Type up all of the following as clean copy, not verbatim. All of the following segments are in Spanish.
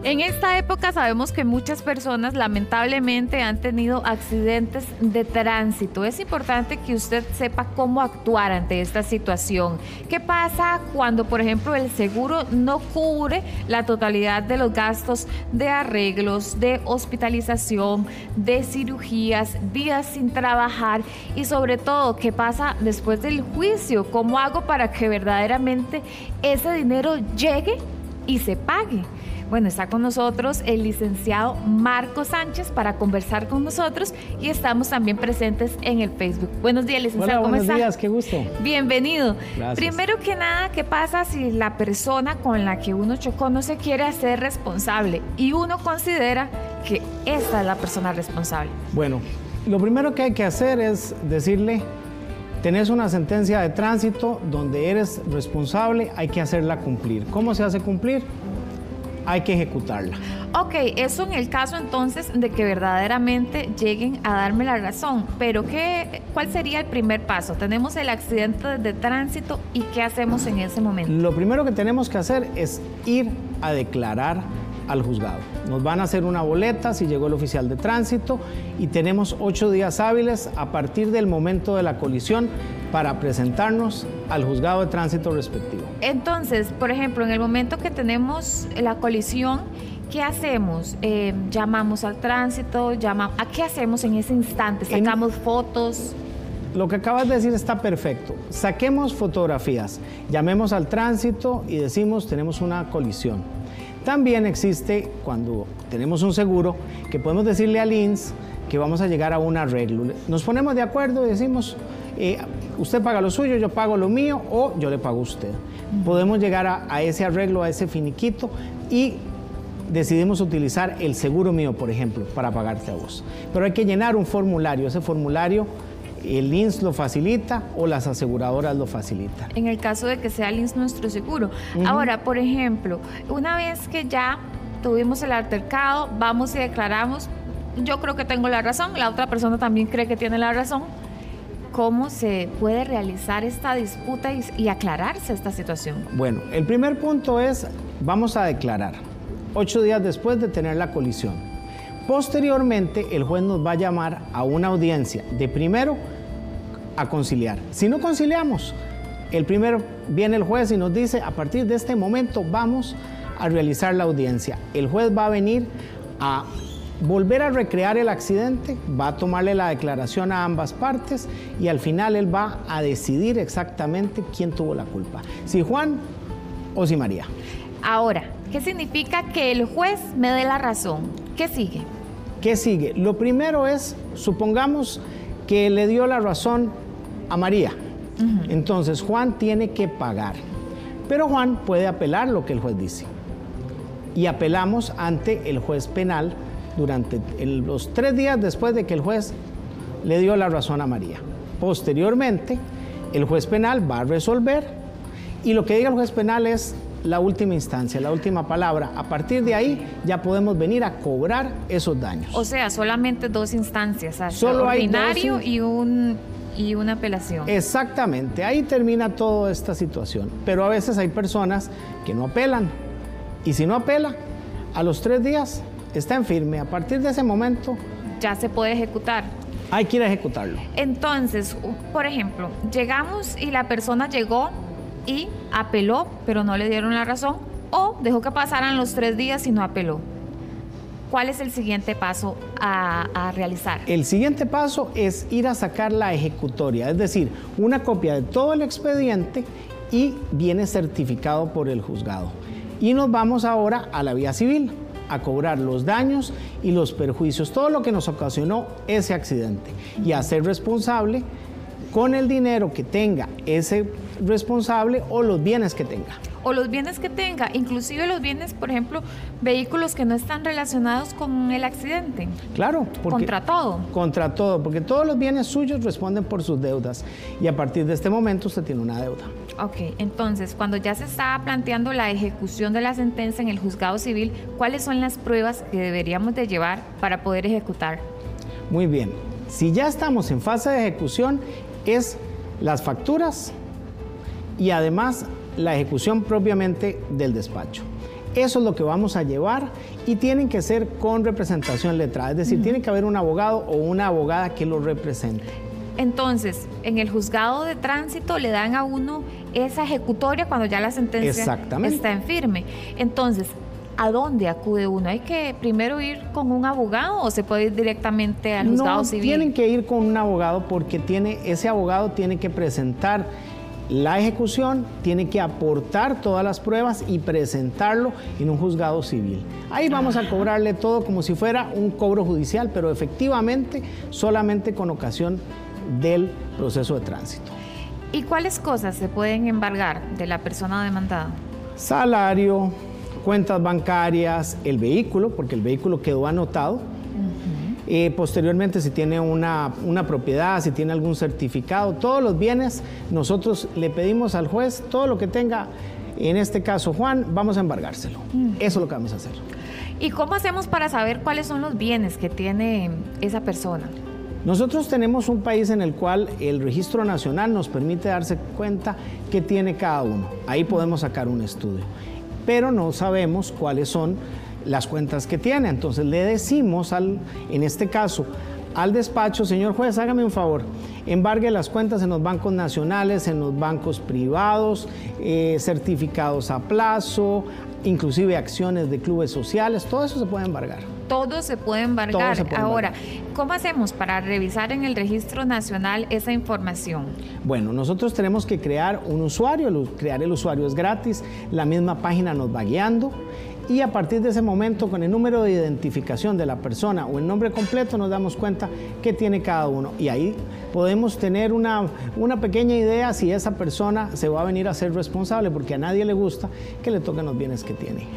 En esta época sabemos que muchas personas lamentablemente han tenido accidentes de tránsito. Es importante que usted sepa cómo actuar ante esta situación. ¿Qué pasa cuando, por ejemplo, el seguro no cubre la totalidad de los gastos de arreglos, de hospitalización, de cirugías, días sin trabajar y sobre todo qué pasa después del juicio? ¿Cómo hago para que verdaderamente ese dinero llegue y se pague? Bueno, está con nosotros el licenciado Marco Sánchez para conversar con nosotros y estamos también presentes en el Facebook. Buenos días, licenciado. Hola, ¿Cómo está? Buenos días, qué gusto. Bienvenido. Gracias. Primero que nada, ¿qué pasa si la persona con la que uno chocó no se quiere hacer responsable y uno considera que esta es la persona responsable? Bueno, lo primero que hay que hacer es decirle: tenés una sentencia de tránsito donde eres responsable, hay que hacerla cumplir. ¿Cómo se hace cumplir? Hay que ejecutarla. Ok, eso en el caso entonces de que verdaderamente lleguen a darme la razón, pero ¿cuál sería el primer paso? Tenemos el accidente de tránsito y ¿qué hacemos en ese momento? Lo primero que tenemos que hacer es ir a declarar al juzgado. Nos van a hacer una boleta si llegó el oficial de tránsito y tenemos 8 días hábiles a partir del momento de la colisión para presentarnos al juzgado de tránsito respectivo. Entonces, por ejemplo, en el momento que tenemos la colisión, ¿qué hacemos? ¿Llamamos al tránsito? ¿A qué hacemos en ese instante? ¿Sacamos fotos? Lo que acabas de decir está perfecto. Saquemos fotografías, llamemos al tránsito y decimos: tenemos una colisión. También existe, cuando tenemos un seguro, que podemos decirle al INS que vamos a llegar a un arreglo. Nos ponemos de acuerdo y decimos: usted paga lo suyo, yo pago lo mío, o yo le pago a usted. Podemos llegar a ese arreglo, a ese finiquito, y decidimos utilizar el seguro mío, por ejemplo, para pagarte a vos. Pero hay que llenar un formulario. Ese formulario el INS lo facilita o las aseguradoras lo facilitan. En el caso de que sea el INS nuestro seguro. Ahora, por ejemplo, una vez que ya tuvimos el altercado, vamos y declaramos: yo creo que tengo la razón, la otra persona también cree que tiene la razón. ¿Cómo se puede realizar esta disputa y aclararse esta situación? Bueno, el primer punto es: vamos a declarar 8 días después de tener la colisión. Posteriormente, el juez nos va a llamar a una audiencia de primero a conciliar. Si no conciliamos, viene el juez y nos dice: a partir de este momento vamos a realizar la audiencia. El juez va a venir a volver a recrear el accidente, va a tomarle la declaración a ambas partes y al final él va a decidir exactamente quién tuvo la culpa, si Juan o si María. Ahora, ¿qué significa que el juez me dé la razón? ¿Qué sigue? ¿Qué sigue? Lo primero es, supongamos que le dio la razón a María. Entonces Juan tiene que pagar, pero Juan puede apelar lo que el juez dice. Y apelamos ante el juez penal durante los 3 días después de que el juez le dio la razón a María. Posteriormente, el juez penal va a resolver y lo que diga el juez penal es la última instancia, la última palabra. A partir de ahí ya podemos venir a cobrar esos daños. O sea, solamente 2 instancias, solo ordinario y una apelación. Exactamente, ahí termina toda esta situación. Pero a veces hay personas que no apelan y si no apela, a los 3 días está en firme. A partir de ese momento ya se puede ejecutar. Hay que ir a ejecutarlo. Entonces, por ejemplo, llegamos y la persona llegó y apeló, pero no le dieron la razón, o dejó que pasaran los 3 días y no apeló. ¿Cuál es el siguiente paso a realizar? El siguiente paso es ir a sacar la ejecutoria, es decir, una copia de todo el expediente y viene certificado por el juzgado. Y nos vamos ahora a la vía civil a cobrar los daños y los perjuicios, todo lo que nos ocasionó ese accidente y a ser responsable con el dinero que tenga ese responsable o los bienes que tenga. O los bienes que tenga, inclusive los bienes, por ejemplo, vehículos que no están relacionados con el accidente. Claro. Contra todo. Contra todo, porque todos los bienes suyos responden por sus deudas y a partir de este momento usted tiene una deuda. Ok, entonces, cuando ya se está planteando la ejecución de la sentencia en el juzgado civil, ¿cuáles son las pruebas que deberíamos de llevar para poder ejecutar? Muy bien, si ya estamos en fase de ejecución, es las facturas y además la ejecución propiamente del despacho. Eso es lo que vamos a llevar y tienen que ser con representación letrada, es decir, tiene que haber un abogado o una abogada que lo represente. Entonces, en el juzgado de tránsito le dan a uno esa ejecutoria cuando ya la sentencia está en firme. Entonces, ¿a dónde acude uno? ¿Hay que primero ir con un abogado o se puede ir directamente al juzgado civil? No, tienen que ir con un abogado porque ese abogado tiene que presentar la ejecución, tiene que aportar todas las pruebas y presentarlo en un juzgado civil. Ahí vamos a cobrarle todo como si fuera un cobro judicial, pero efectivamente solamente con ocasión del proceso de tránsito. ¿Y cuáles cosas se pueden embargar de la persona demandada? Salario, cuentas bancarias, el vehículo, porque el vehículo quedó anotado. Posteriormente, si tiene una propiedad, si tiene algún certificado, todos los bienes, nosotros le pedimos al juez todo lo que tenga, en este caso Juan, vamos a embargárselo. Eso es lo que vamos a hacer. ¿Y cómo hacemos para saber cuáles son los bienes que tiene esa persona? Nosotros tenemos un país en el cual el Registro Nacional nos permite darse cuenta qué tiene cada uno. Ahí podemos sacar un estudio, pero no sabemos cuáles son las cuentas que tiene. Entonces le decimos, en este caso, al despacho: señor juez, hágame un favor, embargue las cuentas en los bancos nacionales, en los bancos privados, certificados a plazo, inclusive acciones de clubes sociales, todo eso se puede embargar. Todo se puede embargar. Ahora, ¿cómo hacemos para revisar en el Registro Nacional esa información? Bueno, nosotros tenemos que crear un usuario. Crear el usuario es gratis, la misma página nos va guiando y a partir de ese momento, con el número de identificación de la persona o el nombre completo, nos damos cuenta qué tiene cada uno y ahí podemos tener una pequeña idea si esa persona se va a venir a ser responsable, porque a nadie le gusta que le toquen los bienes que tiene.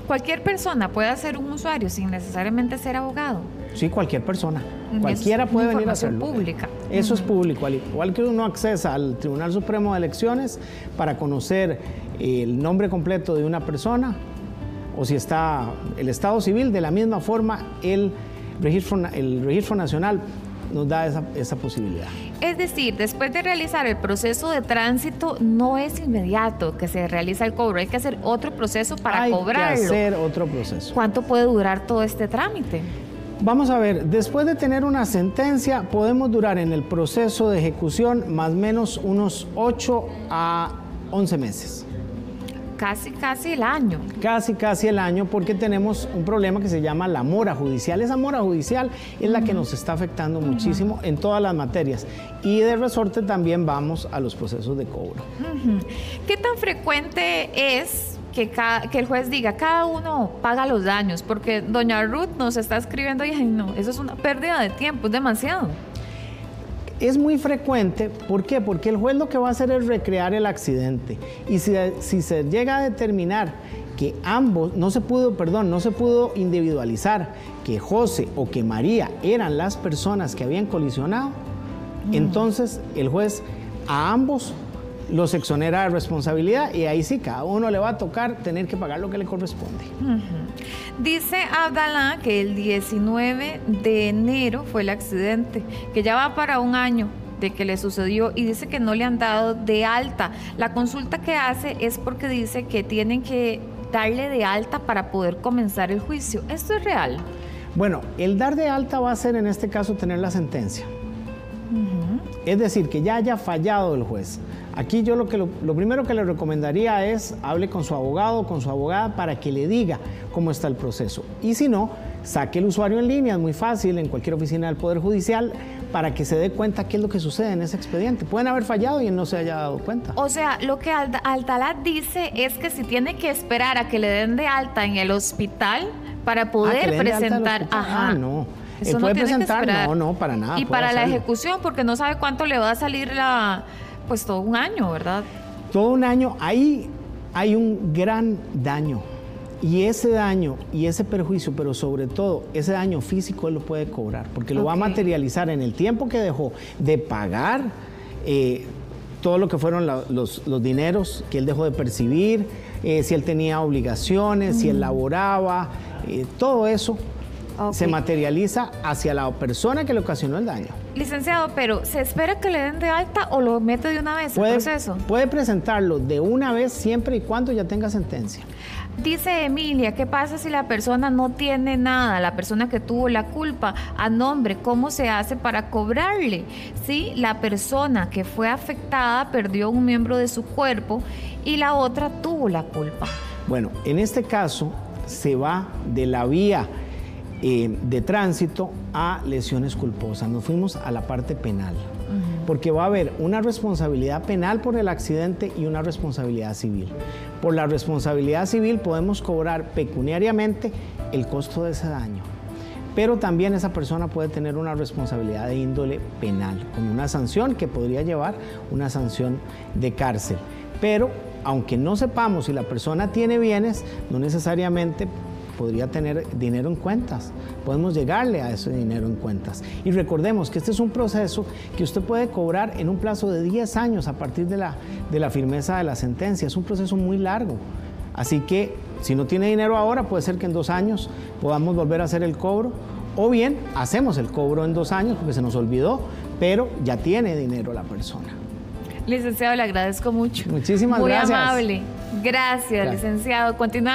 ¿Cualquier persona puede ser un usuario sin necesariamente ser abogado? Sí, cualquier persona. Cualquiera puede venir a hacerlo. Pública. Eso es público. Al igual que uno accesa al Tribunal Supremo de Elecciones para conocer el nombre completo de una persona, o si está el Estado Civil, de la misma forma el Registro Nacional nos da esa posibilidad. Es decir, después de realizar el proceso de tránsito, no es inmediato que se realiza el cobro, hay que hacer otro proceso para cobrarlo. Hay que hacer otro proceso. ¿Cuánto puede durar todo este trámite? Vamos a ver, después de tener una sentencia, podemos durar en el proceso de ejecución más o menos unos 8 a 11 meses. Casi el año. Casi el año, porque tenemos un problema que se llama la mora judicial. Esa mora judicial es la que nos está afectando muchísimo en todas las materias. Y de resorte también vamos a los procesos de cobro. ¿Qué tan frecuente es que el juez diga, cada uno paga los daños? Porque doña Ruth nos está escribiendo y ay, no, eso es una pérdida de tiempo, es demasiado. Es muy frecuente, ¿por qué? Porque el juez lo que va a hacer es recrear el accidente. Y si se llega a determinar que ambos, no se pudo individualizar que José o que María eran las personas que habían colisionado, entonces el juez a ambos los exonera de responsabilidad y ahí sí, cada uno le va a tocar tener que pagar lo que le corresponde. Dice Abdalá que el 19 de enero fue el accidente, que ya va para un año de que le sucedió y dice que no le han dado de alta. La consulta que hace es porque dice que tienen que darle de alta para poder comenzar el juicio. ¿Esto es real? Bueno, el dar de alta va a ser en este caso tener la sentencia. Es decir, que ya haya fallado el juez. Aquí yo lo primero que le recomendaría es hable con su abogado o con su abogada para que le diga cómo está el proceso. Y si no, saque el usuario en línea, es muy fácil, en cualquier oficina del Poder Judicial, para que se dé cuenta qué es lo que sucede en ese expediente. Pueden haber fallado y él no se haya dado cuenta. O sea, lo que Abdalá dice es que si tiene que esperar a que le den de alta en el hospital para poder presentar... No. Eso puede no tiene presentar, que esperar. no, para nada. Y para la ejecución, porque no sabe cuánto le va a salir pues todo un año, ¿verdad? Todo un año, ahí hay un gran daño. Y ese daño y ese perjuicio, pero sobre todo ese daño físico, él lo puede cobrar, porque lo va a materializar en el tiempo que dejó de pagar todo lo que fueron los dineros que él dejó de percibir, si él tenía obligaciones, si él laboraba, todo eso. Se materializa hacia la persona que le ocasionó el daño. Licenciado, pero ¿se espera que le den de alta o lo mete de una vez el proceso? Puede presentarlo de una vez siempre y cuando ya tenga sentencia. Dice Emilia, ¿qué pasa si la persona no tiene nada, la persona que tuvo la culpa a nombre? ¿Cómo se hace para cobrarle? Si la persona que fue afectada perdió un miembro de su cuerpo y la otra tuvo la culpa. Bueno, en este caso se va de la vía de tránsito a lesiones culposas. Nos fuimos a la parte penal, porque va a haber una responsabilidad penal por el accidente y una responsabilidad civil. Por la responsabilidad civil podemos cobrar pecuniariamente el costo de ese daño, pero también esa persona puede tener una responsabilidad de índole penal, con una sanción que podría llevar una sanción de cárcel. Pero aunque no sepamos si la persona tiene bienes, no necesariamente podría tener dinero en cuentas. Podemos llegarle a ese dinero en cuentas. Y recordemos que este es un proceso que usted puede cobrar en un plazo de 10 años a partir de la firmeza de la sentencia. Es un proceso muy largo. Así que si no tiene dinero ahora, puede ser que en 2 años podamos volver a hacer el cobro. O bien, hacemos el cobro en 2 años porque se nos olvidó, pero ya tiene dinero la persona. Licenciado, le agradezco mucho. Muchísimas gracias. Muy amable. Gracias, licenciado. Continuamos.